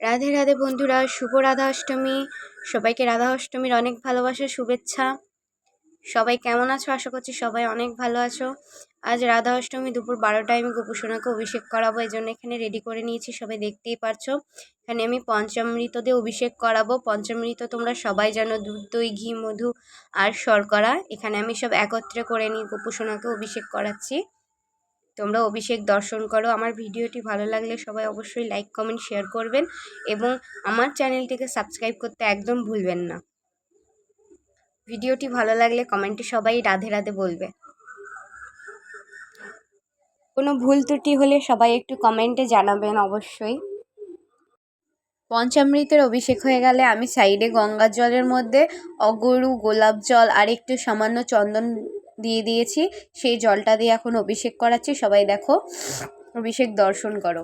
রাধে রাধে বন্ধুরা, শুভ রাধা অষ্টমী। সবাইকে রাধা অষ্টমীর অনেক ভালোবাসা, শুভেচ্ছা। সবাই কেমন আছো? আশা করছি সবাই অনেক ভালো আছো। আজ রাধা অষ্টমী দুপুর 12টায় আমি গোপুসোনাকে অভিষেক করাবো, এই জন্য এখানে রেডি করে নিয়েছি, সবাই দেখতেই পারছো। এখানে আমি পঞ্চামৃত দিয়ে অভিষেক করাবো। পঞ্চামৃত তোমরা সবাই জানো, দুধ, দই, ঘি, মধু আর শর্করা। এখানে আমি সব একত্রে করে নিয়ে গোপুসোনাকে অভিষেক করাচ্ছি। তোমরা অভিষেক দর্শন করো। আমার ভিডিওটি ভালো লাগলে সবাই অবশ্যই লাইক, কমেন্ট, শেয়ার করবেন এবং আমার চ্যানেলটিকে সাবস্ক্রাইব করতে একদম ভুলবেন না। ভিডিওটি ভালো লাগলে কমেন্টে সবাই রাধে রাধে বলবে। কোনো ভুল ত্রুটি হলে সবাই একটু কমেন্টে জানাবেন অবশ্যই। পঞ্চামৃতের অভিষেক হয়ে গেলে আমি সাইডে গঙ্গার জলের মধ্যে অগরু, গোলাপ জল আর একটু সামান্য চন্দন দিয়ে দিয়েছি। সেই জলটা দিয়ে এখন অভিষেক করাচ্ছি, সবাই দেখো, অভিষেক দর্শন করো।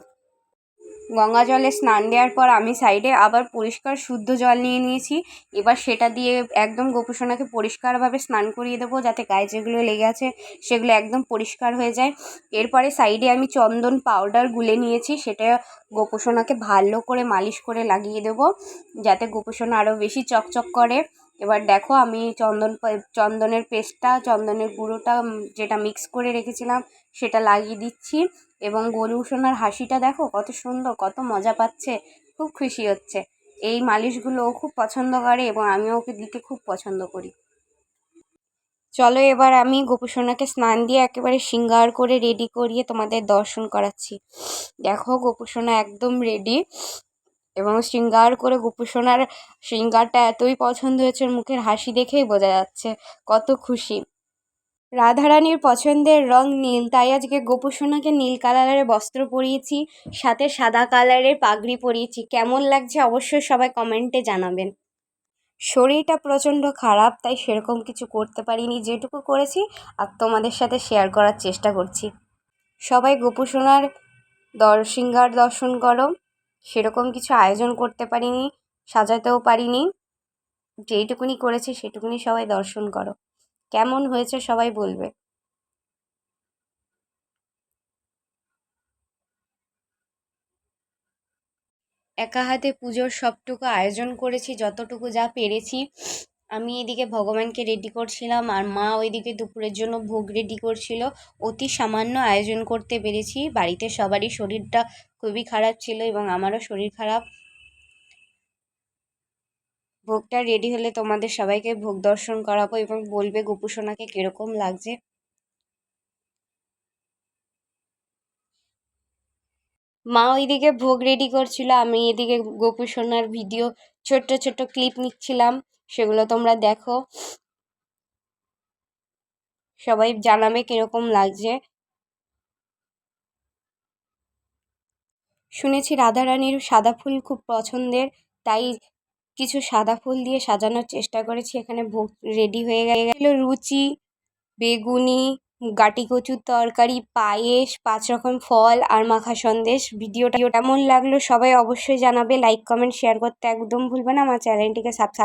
গঙ্গা জলে স্নান দেওয়ার পর আমি সাইডে আবার পরিষ্কার শুদ্ধ জল নিয়ে নিয়েছি। এবার সেটা দিয়ে একদম গোপুসোনাকে পরিষ্কারভাবে স্নান করিয়ে দেবো, যাতে গায়ে যেগুলো লেগে আছে সেগুলো একদম পরিষ্কার হয়ে যায়। এরপরে সাইডে আমি চন্দন পাউডার গুলে নিয়েছি, সেটা গোপুসোনাকে ভালো করে মালিশ করে লাগিয়ে দেবো, যাতে গোপুসোনা আরও বেশি চকচক করে। এবার দেখো, আমি চন্দনের পেস্টটা, চন্দনের গুঁড়োটা যেটা মিক্স করে রেখেছিলাম সেটা লাগিয়ে দিচ্ছি। এবং গোপুসোনার হাসিটা দেখো কত সুন্দর, কত মজা পাচ্ছে, খুব খুশি হচ্ছে। এই মালিশগুলো ও খুব পছন্দ করে এবং আমিও ওকে দিতে খুব পছন্দ করি। চলো এবার আমি গোপুসোনাকে স্নান দিয়ে একেবারে শৃঙ্গার করে রেডি করিয়ে তোমাদের দর্শন করাচ্ছি। দেখো, গোপুসোনা একদম রেডি এবং শৃঙ্গার করে গোপুসোনার শৃঙ্গারটা এতই পছন্দ হয়েছে, মুখের হাসি দেখেই বোঝা যাচ্ছে কত খুশি। রাধারানীর পছন্দের রং নীল, তাই আজকে গোপুসোনাকে নীল কালারের বস্ত্র পরিয়েছি, সাথে সাদা কালারের পাগড়ি পরিয়েছি। কেমন লাগছে অবশ্যই সবাই কমেন্টে জানাবেন। শরীরটা প্রচণ্ড খারাপ, তাই সেরকম কিছু করতে পারিনি, যেটুকু করেছি আর তোমাদের সাথে শেয়ার করার চেষ্টা করছি। সবাই গোপুসোনার শৃঙ্গার দর্শন করো। সেরকম কিছু আয়োজন করতে পারিনি, সাজাতেও পারিনি, যেইটুকুনি করেছি সেটুকুনি সবাই দর্শন করো। কেমন হয়েছে সবাই বলবে। একা হাতে পুজোর সবটুকু আয়োজন করেছি, যতটুকু যা পেরেছি। আমি এদিকে ভগবানকে রেডি করছিলাম আর মা ওইদিকে দুপুরের জন্য ভোগ রেডি করছিল। অতি সামান্য আয়োজন করতে পেরেছি। বাড়িতে সবারই শরীরটা খুবই খারাপ ছিল এবং আমারও শরীর খারাপ। ভোগটা রেডি হলে তোমাদের সবাইকে ভোগ দর্শন করাবো এবং বলবে গোপুসোনাকে কীরকম লাগছে। মা ওইদিকে ভোগ রেডি করছিল, আমি এদিকে গোপুসোনার ভিডিও ছোট্ট ছোট্ট ক্লিপ নিচ্ছিলাম, সেগুলো তোমরা দেখো। সবাই জানাবে কিরকম লাগছে। শুনেছি রাধারানীর সাদা ফুল খুব পছন্দের, তাই কিছু সাদা ফুল দিয়ে সাজানোর চেষ্টা করেছি। এখানে ভোগ রেডি হয়ে গেল। লুচি, বেগুনি, গাটি কচুর তরকারি, পায়েস, 5 রকম ফল আর মাখা সন্দেশ। ভিডিওটা কেমন লাগলো সবাই অবশ্যই জানাবে। লাইক, কমেন্ট, শেয়ার করতে একদম ভুলবে না। আমার চ্যানেলটিকে সাবস্ক্রাইব